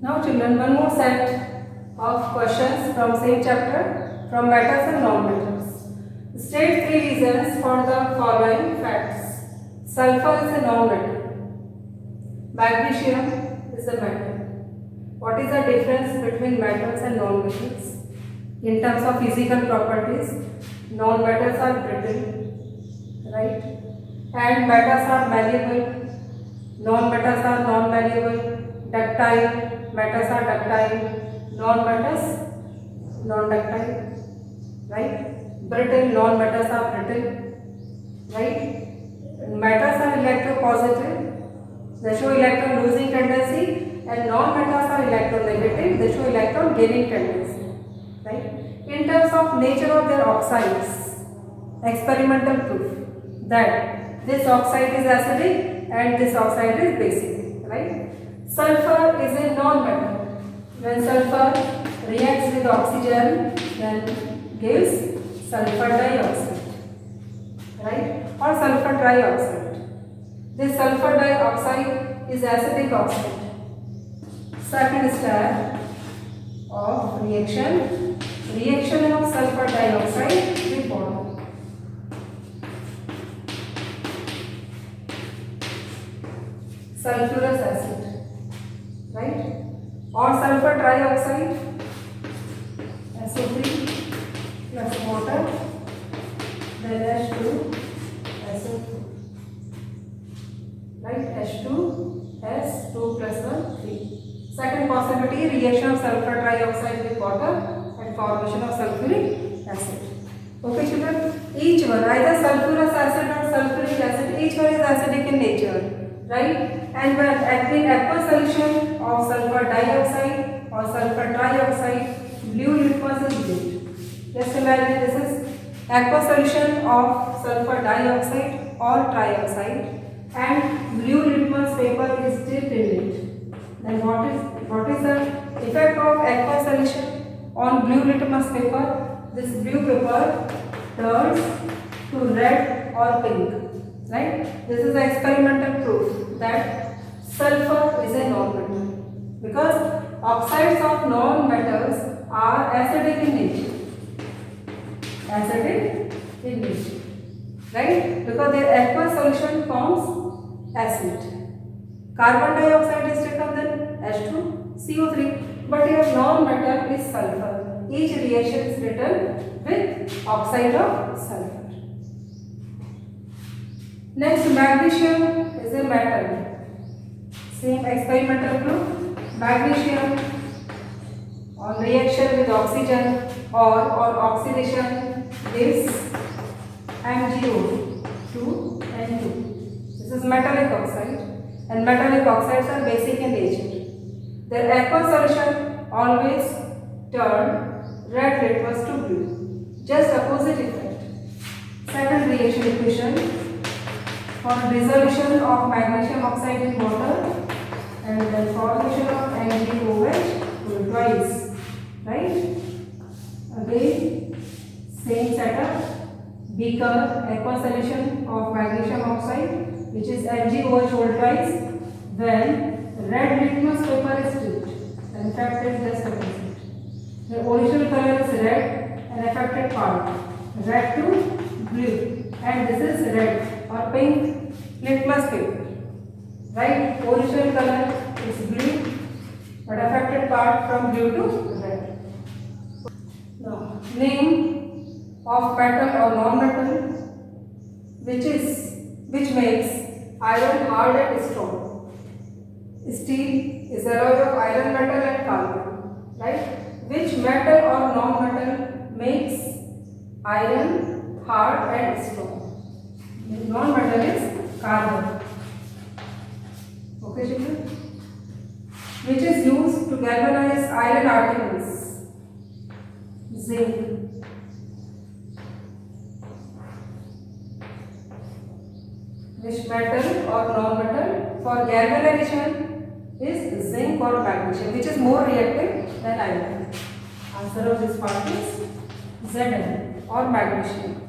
Now children, one more set of questions from same chapter from metals and non-metals. State three reasons for the following facts. Sulfur is a non-metal. Magnesium is a metal. What is the difference between metals and non-metals? In terms of physical properties, non-metals are brittle, right? And metals are malleable. Non-metals are non-malleable, ductile. Metals are ductile, non-metals non-ductile, right? Brittle, non-metals are brittle, right? Metals are electropositive, they show electron losing tendency, and non-metals are electronegative, they show electron gaining tendency, right? In terms of nature of their oxides, experimental proof that this oxide is acidic and this oxide is basic, right? Sulfur is a non-metal. When sulfur reacts with oxygen, then gives sulfur dioxide, right? Or sulfur trioxide. This sulfur dioxide is acidic oxide. Second step of reaction of sulfur dioxide with water. Sulfurous acid, right? Or sulfur trioxide, SO3 plus water, then H2, SO2, right? H2S2 plus 1, 3. Second possibility, reaction of sulfur trioxide with water and formation of sulfuric acid. Okay children, each one, either sulfurous acid or sulfuric acid, each one is acidic in nature, right? And when acting aqueous solution of sulfur dioxide or sulfur trioxide, blue litmus is built. Just imagine this is aqueous solution of sulfur dioxide or trioxide, and blue litmus paper is dipped in it. Then what is the effect of aqueous solution on blue litmus paper? This blue paper turns to red or pink, right? This is the experimental proof that sulfur is a non-metal, because oxides of non-metals are acidic in nature. Acidic in nature, right? Because their aqueous solution forms acid. Carbon dioxide is taken, then H2, CO3. But your non-metal is sulfur. Each reaction is written with oxide of sulfur. Next, magnesium is a metal. Same experimental proof. Magnesium on reaction with oxygen or oxidation gives MgO 2N2. This is metallic oxide, and metallic oxides are basic in nature. Their aqueous solution always turn red litmus to blue. Just opposite effect. Second reaction equation for dissolution of magnesium oxide in water and then formation of MgOH twice, right? Again, same setup. Beaker, aqueous solution of magnesium oxide, which is MgOH twice. When red litmus paper is dipped, the effect is just opposite. The original color is red and affected part red to blue, and this is red or pink litmus paper, right? Original color is blue, but affected part from blue to red. Now, name of metal or non-metal which makes iron hard and strong. Steel is alloy of iron, metal and carbon, right? Which metal or non-metal makes iron hard and strong? Non-metal is carbon. Okay children? Which is used to galvanize iron articles? Zinc. Which metal or non-metal for galvanization is zinc or magnesium, which is more reactive than iron? Answer of this part is Zn or magnesium.